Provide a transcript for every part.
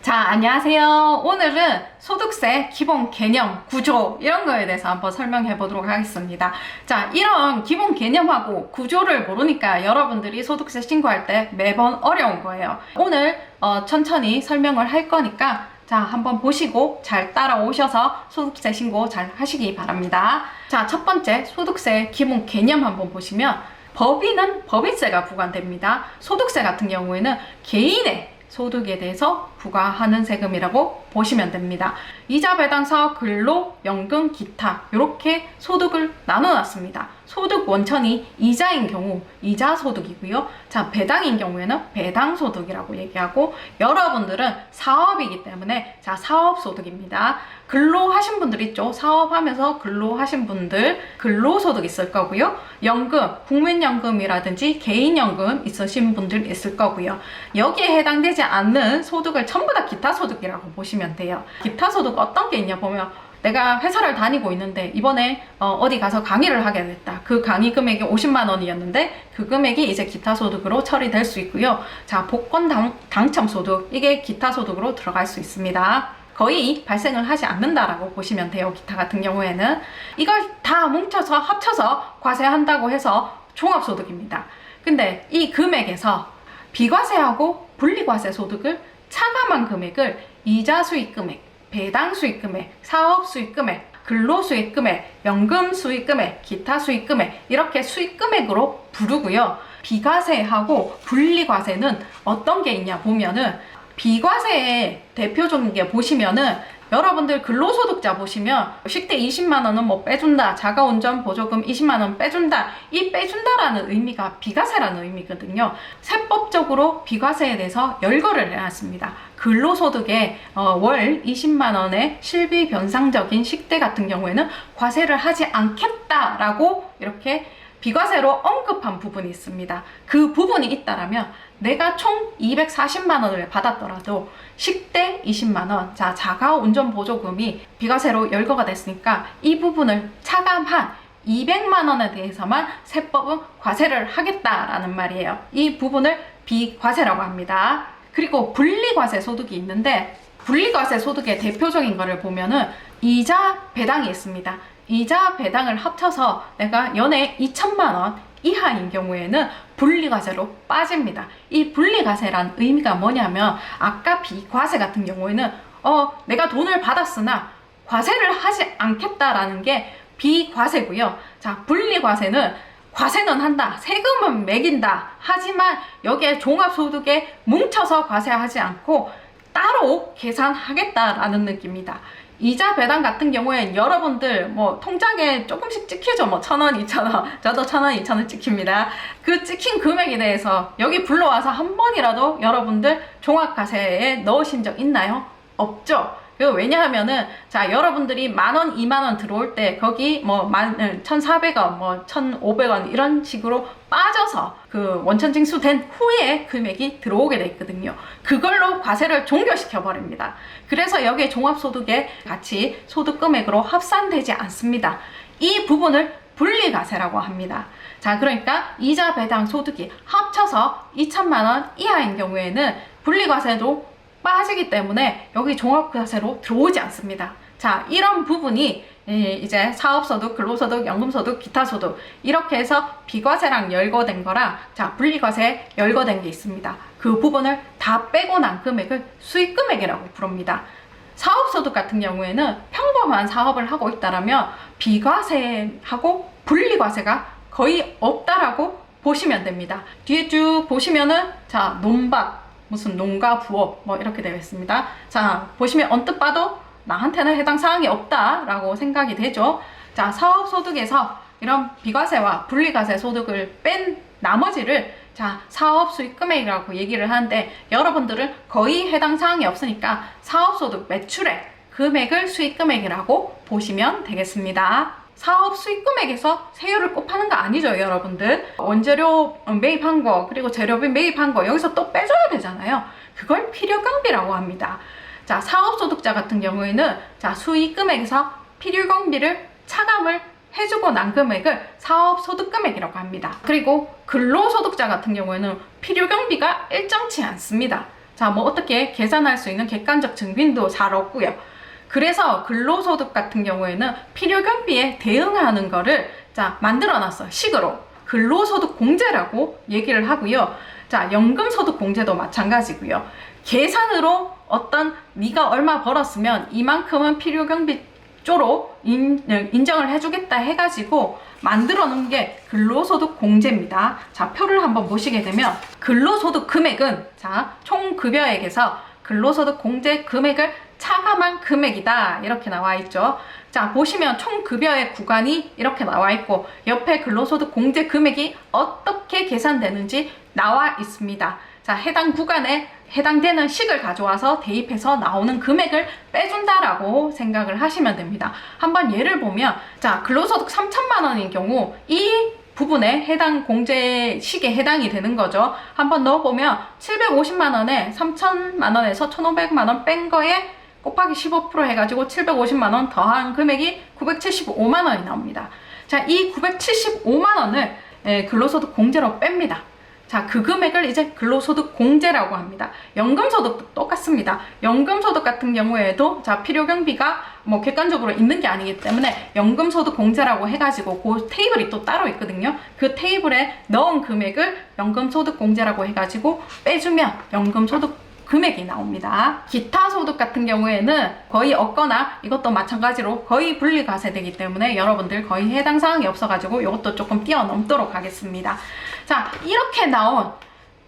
자, 안녕하세요. 오늘은 소득세 기본 개념, 구조 이런 거에 대해서 한번 설명해 보도록 하겠습니다. 자, 이런 기본 개념하고 구조를 모르니까 여러분들이 소득세 신고할 때 매번 어려운 거예요. 오늘 천천히 설명을 할 거니까 자, 한번 보시고 잘 따라오셔서 소득세 신고 잘 하시기 바랍니다. 자, 첫 번째 소득세 기본 개념 한번 보시면 법인은 법인세가 부과됩니다. 소득세 같은 경우에는 개인의 소득에 대해서 부과하는 세금이라고 보시면 됩니다. 이자 배당 사업 근로, 연금, 기타 이렇게 소득을 나눠놨습니다. 소득 원천이 이자인 경우 이자 소득이고요. 자, 배당인 경우에는 배당 소득이라고 얘기하고 여러분들은 사업이기 때문에 자, 사업 소득입니다. 근로하신 분들 있죠. 사업하면서 근로하신 분들 근로소득 있을 거고요. 연금, 국민연금이라든지 개인연금 있으신 분들 있을 거고요. 여기에 해당되지 않는 소득을 전부 다 기타 소득이라고 보시면 돼요. 기타 소득 어떤 게 있냐 보면 내가 회사를 다니고 있는데 이번에 어디 가서 강의를 하게 됐다. 그 강의 금액이 50만 원이었는데 그 금액이 이제 기타 소득으로 처리될 수 있고요. 자, 복권 당첨 소득 이게 기타 소득으로 들어갈 수 있습니다. 거의 발생을 하지 않는다라고 보시면 돼요. 기타 같은 경우에는 이걸 다 뭉쳐서 합쳐서 과세한다고 해서 종합소득입니다. 근데 이 금액에서 비과세하고 분리과세 소득을 차감한 금액을 이자 수익금액, 배당 수익금액, 사업 수익금액, 근로수익금액, 연금 수익금액, 기타 수익금액 이렇게 수익금액으로 부르고요. 비과세하고 분리과세는 어떤 게 있냐 보면은 비과세의 대표적인 게 보시면은 여러분들 근로소득자 보시면 식대 20만 원은 뭐 빼준다, 자가운전 보조금 20만 원 빼준다, 이 빼준다라는 의미가 비과세라는 의미거든요. 세법적으로 비과세에 대해서 열거를 해놨습니다. 근로소득에 월 20만 원의 실비 변상적인 식대 같은 경우에는 과세를 하지 않겠다라고 이렇게 비과세로 언급한 부분이 있습니다. 그 부분이 있다라면 내가 총 240만 원을 받았더라도 식대 20만 원, 자, 자가 운전 보조금이 비과세로 열거가 됐으니까 이 부분을 차감한 200만 원에 대해서만 세법은 과세를 하겠다라는 말이에요. 이 부분을 비과세라고 합니다. 그리고 분리과세 소득이 있는데 분리과세 소득의 대표적인 거를 보면은 이자 배당이 있습니다. 이자 배당을 합쳐서 내가 연에 2천만 원 이하인 경우에는 분리과세로 빠집니다. 이 분리과세란 의미가 뭐냐면 아까 비과세 같은 경우에는 내가 돈을 받았으나 과세를 하지 않겠다라는 게 비과세고요. 자, 분리과세는 과세는 한다, 세금은 매긴다. 하지만 여기에 종합소득에 뭉쳐서 과세하지 않고 따로 계산하겠다라는 느낌입니다. 이자 배당 같은 경우엔 여러분들 뭐 통장에 조금씩 찍히죠. 뭐 1,000원, 2,000원. 저도 1,000원, 2,000원 찍힙니다. 그 찍힌 금액에 대해서 여기 불러와서 한 번이라도 여러분들 종합과세에 넣으신 적 있나요? 없죠. 왜냐하면은 자, 여러분들이 만원, 2만원 들어올 때 거기 뭐 1,400원, 뭐 1,500원 이런 식으로 빠져서 그 원천징수된 후에 금액이 들어오게 돼 있거든요. 그걸로 과세를 종결시켜 버립니다. 그래서 여기에 종합소득에 같이 소득금액으로 합산되지 않습니다. 이 부분을 분리과세라고 합니다. 자, 그러니까 이자 배당 소득이 합쳐서 2천만 원 이하인 경우에는 분리과세도 빠지기 때문에 여기 종합과세로 들어오지 않습니다. 자, 이런 부분이 이제 사업소득, 근로소득, 연금소득, 기타소득 이렇게 해서 비과세랑 열거된 거랑 자, 분리과세 열거된 게 있습니다. 그 부분을 다 빼고 난 금액을 수익금액이라고 부릅니다. 사업소득 같은 경우에는 평범한 사업을 하고 있다라면 비과세하고 분리과세가 거의 없다라고 보시면 됩니다. 뒤에 쭉 보시면은 자, 논밭 무슨 농가 부업 뭐 이렇게 되어 있습니다. 자, 보시면 언뜻 봐도 나한테는 해당 사항이 없다라고 생각이 되죠. 자, 사업소득에서 이런 비과세와 분리과세 소득을 뺀 나머지를 자, 사업수익금액이라고 얘기를 하는데 여러분들은 거의 해당 사항이 없으니까 사업소득 매출액 금액을 수익금액이라고 보시면 되겠습니다. 사업 수익금액에서 세율을 곱하는 거 아니죠, 여러분들. 원재료 매입한 거 그리고 재료비 매입한 거 여기서 또 빼줘야 되잖아요. 그걸 필요경비라고 합니다. 자, 사업소득자 같은 경우에는 자, 수익금액에서 필요경비를 차감을 해주고 난 금액을 사업소득금액이라고 합니다. 그리고 근로소득자 같은 경우에는 필요경비가 일정치 않습니다. 자, 뭐 어떻게 계산할 수 있는 객관적 증빙도 잘 없고요. 그래서 근로소득 같은 경우에는 필요경비에 대응하는 거를 자, 만들어 놨어요. 식으로. 근로소득 공제라고 얘기를 하고요. 자, 연금소득 공제도 마찬가지고요. 계산으로 어떤 네가 얼마 벌었으면 이만큼은 필요경비 쪽으로 인정을 해주겠다 해가지고 만들어 놓은 게 근로소득 공제입니다. 자, 표를 한번 보시게 되면 근로소득 금액은 자, 총 급여액에서 근로소득 공제 금액을 차감한 금액이다 이렇게 나와 있죠. 자, 보시면 총 급여액 구간이 이렇게 나와 있고 옆에 근로소득 공제 금액이 어떻게 계산되는지 나와 있습니다. 자, 해당 구간에 해당되는 식을 가져와서 대입해서 나오는 금액을 빼준다라고 생각을 하시면 됩니다. 한번 예를 보면 자, 근로소득 3천만 원인 경우 이 부분에 해당 공제식에 해당이 되는 거죠. 한번 넣어보면 750만 원에 3천만 원에서 1,500만 원 뺀 거에 곱하기 15% 해가지고 750만 원 더한 금액이 975만 원이 나옵니다. 자, 이 975만 원을 근로소득 공제로 뺍니다. 자, 그 금액을 이제 근로소득 공제라고 합니다. 연금소득도 똑같습니다. 연금소득 같은 경우에도 자, 필요경비가 뭐 객관적으로 있는 게 아니기 때문에 연금소득 공제라고 해가지고 그 테이블이 또 따로 있거든요. 그 테이블에 넣은 금액을 연금소득 공제라고 해가지고 빼주면 연금소득 금액이 나옵니다. 기타 소득 같은 경우에는 거의 없거나 이것도 마찬가지로 거의 분리과세되기 때문에 여러분들 거의 해당 사항이 없어가지고 이것도 조금 뛰어넘도록 하겠습니다. 자, 이렇게 나온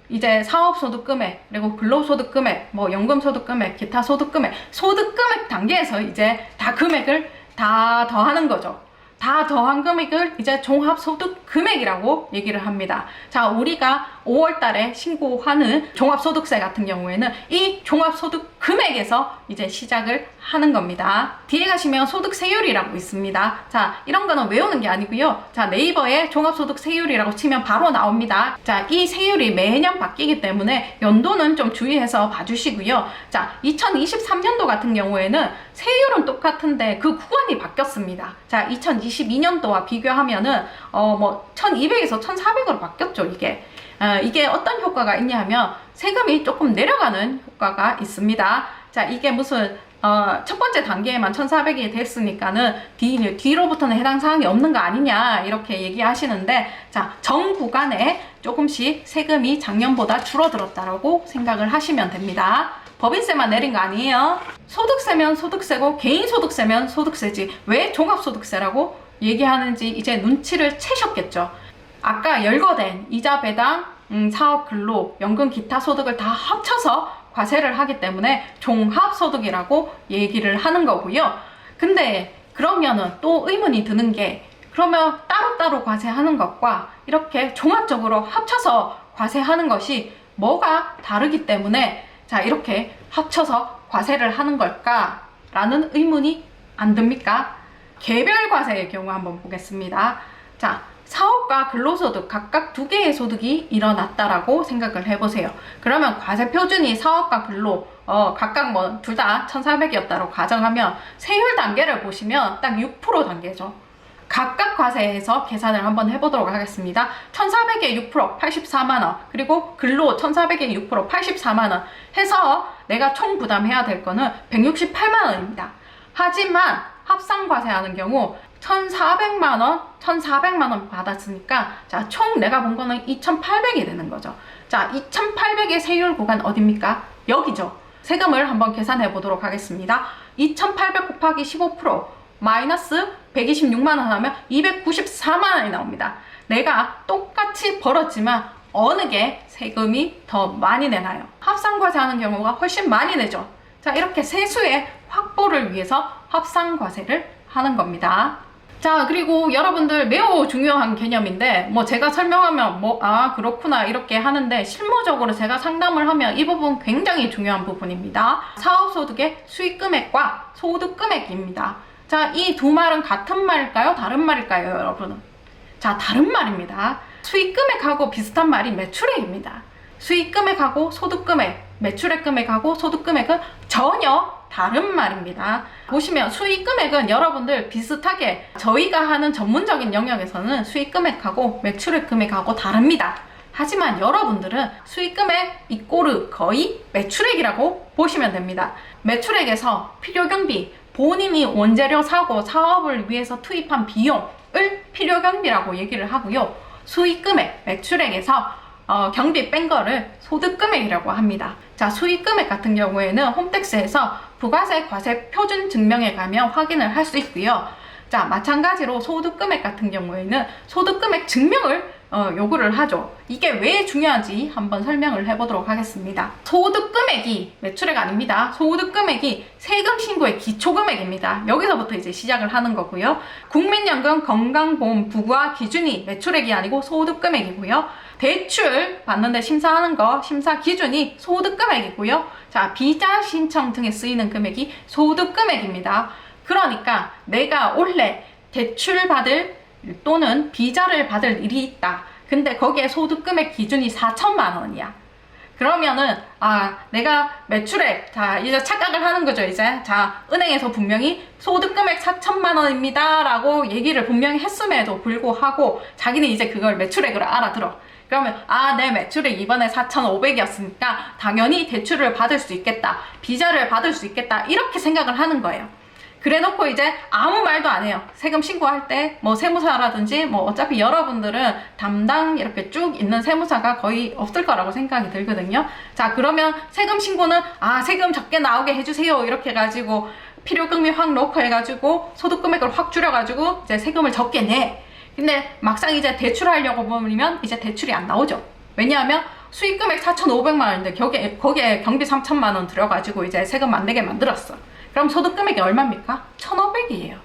이제 사업소득 금액, 그리고 근로소득 금액, 뭐 연금소득 금액, 기타 소득 금액, 소득 금액 단계에서 이제 다 금액을 다 더하는 거죠. 다 더한 금액을 이제 종합소득 금액이라고 얘기를 합니다. 자, 우리가 5월 달에 신고하는 종합소득세 같은 경우에는 이 종합소득 금액에서 이제 시작을 하는 겁니다. 뒤에 가시면 소득세율이라고 있습니다. 자, 이런 거는 외우는 게 아니고요. 자, 네이버에 종합소득세율이라고 치면 바로 나옵니다. 자, 이 세율이 매년 바뀌기 때문에 연도는 좀 주의해서 봐주시고요. 자, 2023년도 같은 경우에는 세율은 똑같은데 그 구간이 바뀌었습니다. 자, 2022년도와 비교하면은 뭐 1200에서 1400으로 바뀌었죠, 이게. 이게 어떤 효과가 있냐 하면 세금이 조금 내려가는 효과가 있습니다. 자, 이게 무슨 첫 번째 단계에만 1400이 됐으니까는 뒤로부터는 해당 사항이 없는 거 아니냐 이렇게 얘기하시는데 자, 전 구간에 조금씩 세금이 작년보다 줄어들었다라고 생각을 하시면 됩니다. 법인세만 내린 거 아니에요. 소득세면 소득세고 개인소득세면 소득세지 왜 종합소득세라고 얘기하는지 이제 눈치를 채셨겠죠. 아까 열거된 이자 배당, 사업 근로, 연금 기타 소득을 다 합쳐서 과세를 하기 때문에 종합소득이라고 얘기를 하는 거고요. 근데 그러면은 또 의문이 드는 게 그러면 따로따로 과세하는 것과 이렇게 종합적으로 합쳐서 과세하는 것이 뭐가 다르기 때문에 자, 이렇게 합쳐서 과세를 하는 걸까? 라는 의문이 안 듭니까? 개별 과세의 경우 한번 보겠습니다. 자, 사업과 근로소득 각각 두 개의 소득이 일어났다라고 생각을 해보세요. 그러면 과세 표준이 사업과 근로 각각 뭐 둘 다 1400이었다고 가정하면 세율 단계를 보시면 딱 6% 단계죠. 각각 과세해서 계산을 한번 해보도록 하겠습니다. 1400에 6% 84만원 그리고 근로 1400에 6% 84만원 해서 내가 총 부담해야 될 거는 168만원입니다. 하지만 합산과세하는 경우 1,400만원, 1,400만원 받았으니까 자, 총 내가 본 거는 2,800이 되는 거죠. 자, 2,800의 세율 구간 어딥니까? 여기죠. 세금을 한번 계산해 보도록 하겠습니다. 2,800 곱하기 15% 마이너스 126만원 하면 294만원이 나옵니다. 내가 똑같이 벌었지만 어느 게 세금이 더 많이 내나요? 합산과세 하는 경우가 훨씬 많이 내죠. 자, 이렇게 세수의 확보를 위해서 합산과세를 하는 겁니다. 자, 그리고 여러분들 매우 중요한 개념인데 뭐 제가 설명하면 뭐 그렇구나 이렇게 하는데 실무적으로 제가 상담을 하면 이 부분 굉장히 중요한 부분입니다. 사업소득의 수익금액과 소득금액입니다. 자, 이 두 말은 같은 말일까요? 다른 말일까요, 여러분은? 자, 다른 말입니다. 수익금액하고 비슷한 말이 매출액입니다. 수익금액하고 소득금액, 매출액 금액하고 소득금액은 전혀 다른 말입니다. 보시면 수익금액은 여러분들 비슷하게 저희가 하는 전문적인 영역에서는 수익금액하고 매출액 금액하고 다릅니다. 하지만 여러분들은 수익금액 이꼬르 거의 매출액이라고 보시면 됩니다. 매출액에서 필요경비, 본인이 원재료 사고 사업을 위해서 투입한 비용을 필요경비라고 얘기를 하고요. 수익금액, 매출액에서 경비 뺀 거를 소득금액이라고 합니다. 자, 수익금액 같은 경우에는 홈택스에서 부가세 과세 표준 증명에 가면 확인을 할 수 있고요. 자, 마찬가지로 소득금액 같은 경우에는 소득금액 증명을 요구를 하죠. 이게 왜 중요한지 한번 설명을 해보도록 하겠습니다. 소득금액이 매출액 아닙니다. 소득금액이 세금 신고의 기초금액입니다. 여기서부터 이제 시작을 하는 거고요. 국민연금 건강보험 부과 기준이 매출액이 아니고 소득금액이고요. 대출 받는데 심사하는 거 심사 기준이 소득금액이고요. 자, 비자 신청 등에 쓰이는 금액이 소득금액입니다. 그러니까 내가 원래 대출 받을 또는 비자를 받을 일이 있다. 근데 거기에 소득금액 기준이 4천만 원이야. 그러면은 내가 매출액, 자 이제 착각을 하는 거죠. 이제 자, 은행에서 분명히 소득금액 4천만 원입니다 라고 얘기를 분명히 했음에도 불구하고 자기는 이제 그걸 매출액으로 알아들어. 그러면 내 매출액 이번에 4,500이었으니까 당연히 대출을 받을 수 있겠다, 비자를 받을 수 있겠다, 이렇게 생각을 하는 거예요. 그래 놓고 이제 아무 말도 안 해요. 세금 신고할 때 뭐 세무사라든지 뭐 어차피 여러분들은 담당 이렇게 쭉 있는 세무사가 거의 없을 거라고 생각이 들거든요. 자, 그러면 세금 신고는 세금 적게 나오게 해주세요 이렇게 해가지고 필요금이 확 넣고 해가지고 소득금액을 확 줄여가지고 이제 세금을 적게 내. 근데 막상 이제 대출하려고 보면 이제 대출이 안 나오죠. 왜냐하면 수익금액 4,500만 원인데 거기에 경비 3천만 원 들여가지고 이제 세금 안 내게 만들었어. 그럼 소득금액이 얼마입니까? 1,500이에요.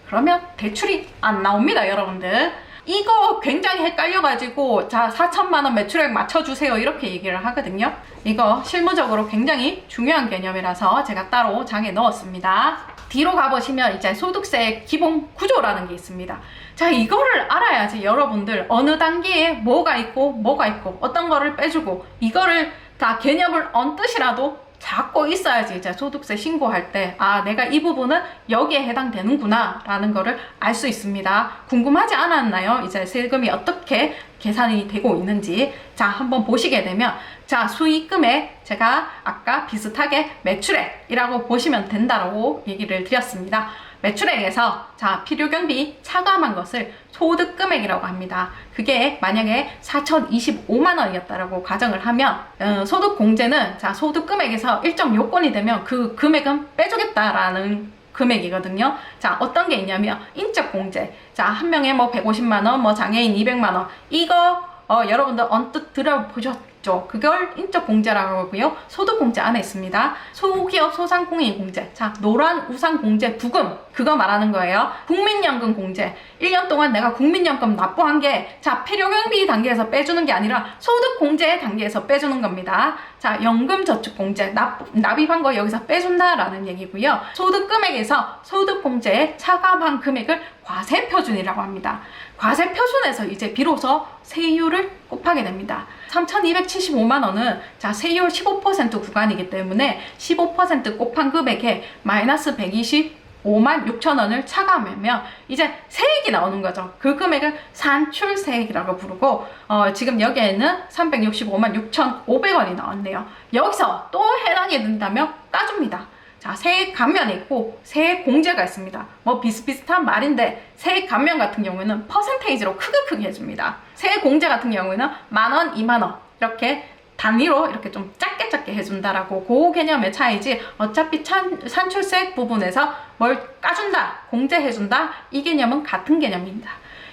그러면 대출이 안 나옵니다, 여러분들. 이거 굉장히 헷갈려가지고 자, 4천만 원 매출액 맞춰주세요 이렇게 얘기를 하거든요. 이거 실무적으로 굉장히 중요한 개념이라서 제가 따로 장에 넣었습니다. 뒤로 가보시면 이제 소득세 기본 구조라는 게 있습니다. 자, 이거를 알아야지 여러분들 어느 단계에 뭐가 있고 어떤 거를 빼주고 이거를 다 개념을 언뜻이라도 잡고 있어야지 이제 소득세 신고할 때 내가 이 부분은 여기에 해당되는구나 라는 거를 알 수 있습니다. 궁금하지 않았나요? 이제 세금이 어떻게 계산이 되고 있는지. 자, 한번 보시게 되면 자, 수익금액 제가 아까 비슷하게 매출액이라고 보시면 된다고 얘기를 드렸습니다. 매출액에서 자, 필요경비 차감한 것을 소득금액이라고 합니다. 그게 만약에 4,025만 원이었다라고 가정을 하면 소득공제는 자, 소득금액에서 일정 요건이 되면 그 금액은 빼주겠다라는 금액이거든요. 자, 어떤 게 있냐면 인적공제. 자, 한 명에 뭐 150만 원, 뭐 장애인 200만 원. 이거 여러분들 언뜻 들어보셨죠? 그걸 인적공제라고 하고요. 소득공제 안에 있습니다. 소기업 소상공인공제. 자, 노란 우상공제 부금. 그거 말하는 거예요. 국민연금 공제. 1년 동안 내가 국민연금 납부한 게 자, 필요경비 단계에서 빼주는 게 아니라 소득공제 단계에서 빼주는 겁니다. 자, 연금저축공제. 납입한 거 여기서 빼준다라는 얘기고요. 소득금액에서 소득공제에 차감한 금액을 과세표준이라고 합니다. 과세표준에서 이제 비로소 세율을 곱하게 됩니다. 3,275만 원은 자, 세율 15% 구간이기 때문에 15% 곱한 금액에 마이너스 125만 6천 원을 차감하면 이제 세액이 나오는 거죠. 그 금액을 산출세액이라고 부르고 지금 여기에는 365만 6,500원이 나왔네요. 여기서 또 해당이 된다면 따줍니다. 자, 세액 감면이 있고 세액 공제가 있습니다. 뭐 비슷비슷한 말인데 세액 감면 같은 경우에는 퍼센테이지로 크게 해줍니다. 세액 공제 같은 경우에는 10,000원, 20,000원 이렇게 단위로 이렇게 좀 작게 해준다라고 그 개념의 차이지 어차피 산출세액 부분에서 뭘 까준다, 공제해준다 이 개념은 같은 개념입니다.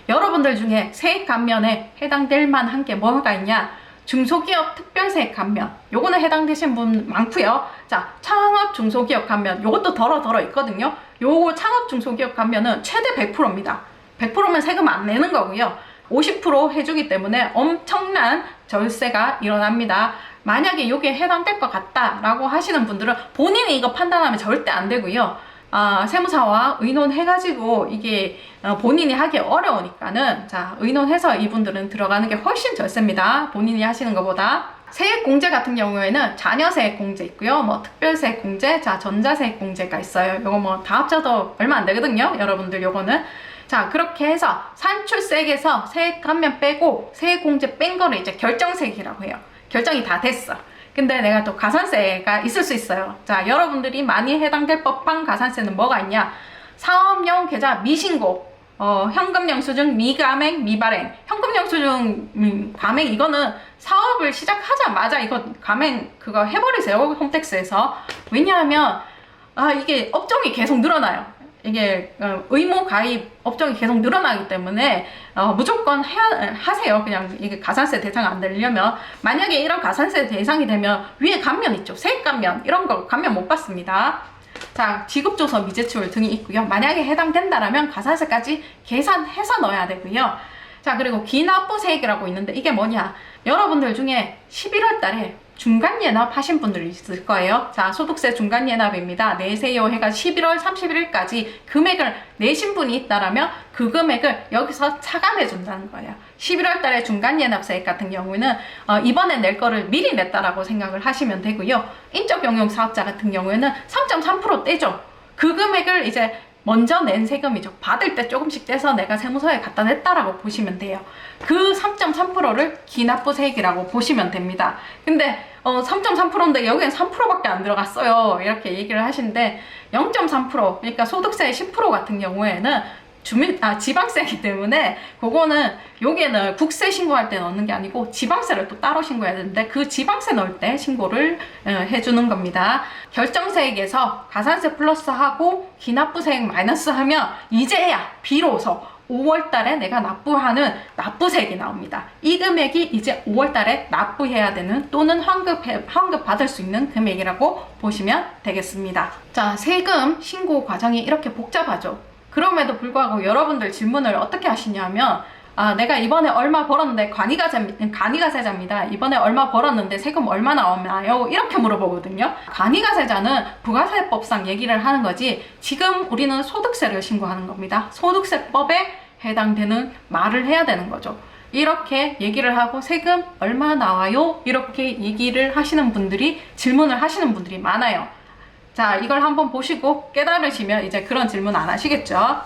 여러분들 중에 세액 감면에 해당될 만한 게 뭐가 있냐? 중소기업 특별세액 감면, 요거는 해당되신 분 많고요. 자, 창업 중소기업 감면, 요것도 덜어 있거든요. 요거 창업 중소기업 감면은 최대 100%입니다. 100%면 세금 안 내는 거고요. 50% 해주기 때문에 엄청난 절세가 일어납니다. 만약에 요게 해당될 것 같다라고 하시는 분들은 본인이 이거 판단하면 절대 안 되고요. 세무사와 의논해가지고 이게 본인이 하기 어려우니까는 자, 의논해서 이분들은 들어가는 게 훨씬 절세입니다. 본인이 하시는 것보다. 세액공제 같은 경우에는 자녀세액공제 있고요. 뭐 특별세액공제, 자, 전자세액공제가 있어요. 요거 뭐 다 합쳐도 얼마 안 되거든요. 여러분들 요거는. 자, 그렇게 해서 산출세액에서 세액 감면 빼고 세액공제 뺀 거를 이제 결정세액이라고 해요. 결정이 다 됐어. 근데 내가 또 가산세가 있을 수 있어요. 자, 여러분들이 많이 해당될 법한 가산세는 뭐가 있냐? 사업용 계좌 미신고, 현금 영수증 미감액 미발행. 현금 영수증 감액, 이거는 사업을 시작하자마자 이거 감액 그거 해버리세요, 홈택스에서. 왜냐하면 이게 업종이 계속 늘어나요. 이게 의무 가입 업종이 계속 늘어나기 때문에 무조건 하세요. 그냥 이게 가산세 대상 안 되려면. 만약에 이런 가산세 대상이 되면 위에 감면 있죠, 세액 감면, 이런 거 감면 못 받습니다. 자, 지급조서 미제출 등이 있고요. 만약에 해당된다라면 가산세까지 계산해서 넣어야 되고요. 자, 그리고 기납부세액이라고 있는데 이게 뭐냐? 여러분들 중에 11월 달에 중간예납 하신 분들이 있을 거예요. 자, 소득세 중간예납입니다. 내세요 해가 11월 31일까지 금액을 내신 분이 있다라면 그 금액을 여기서 차감해 준다는 거예요. 11월 달에 중간예납세액 같은 경우에는 이번에 낼 거를 미리 냈다라고 생각을 하시면 되고요. 인적용용 사업자 같은 경우에는 3.3% 떼죠. 그 금액을 이제 먼저 낸 세금이죠. 받을 때 조금씩 떼서 내가 세무서에 갖다 냈다라고 보시면 돼요. 그 3.3%를 기납부세액이라고 보시면 됩니다. 근데 3.3%인데 여기엔 3%밖에 안 들어갔어요, 이렇게 얘기를 하시는데 0.3%, 그러니까 소득세의 10% 같은 경우에는 지방세이기 때문에 그거는 여기에는 국세 신고할 때 넣는 게 아니고 지방세를 또 따로 신고해야 되는데 그 지방세 넣을 때 신고를 해주는 겁니다. 결정세액에서 가산세 플러스하고 기납부세액 마이너스 하면 이제야 비로소 5월 달에 내가 납부하는 납부세액이 나옵니다. 이 금액이 이제 5월 달에 납부해야 되는 또는 환급 받을 수 있는 금액이라고 보시면 되겠습니다. 자, 세금 신고 과정이 이렇게 복잡하죠. 그럼에도 불구하고 여러분들 질문을 어떻게 하시냐면 내가 이번에 얼마 벌었는데 간이가세자입니다. 이번에 얼마 벌었는데 세금 얼마 나오나요? 이렇게 물어보거든요. 간이가세자는 부가세법상 얘기를 하는 거지 지금 우리는 소득세를 신고하는 겁니다. 소득세법에 해당되는 말을 해야 되는 거죠. 이렇게 얘기를 하고 세금 얼마 나와요? 이렇게 얘기를 하시는 분들이, 질문을 하시는 분들이 많아요. 자, 이걸 한번 보시고 깨달으시면 이제 그런 질문 안 하시겠죠?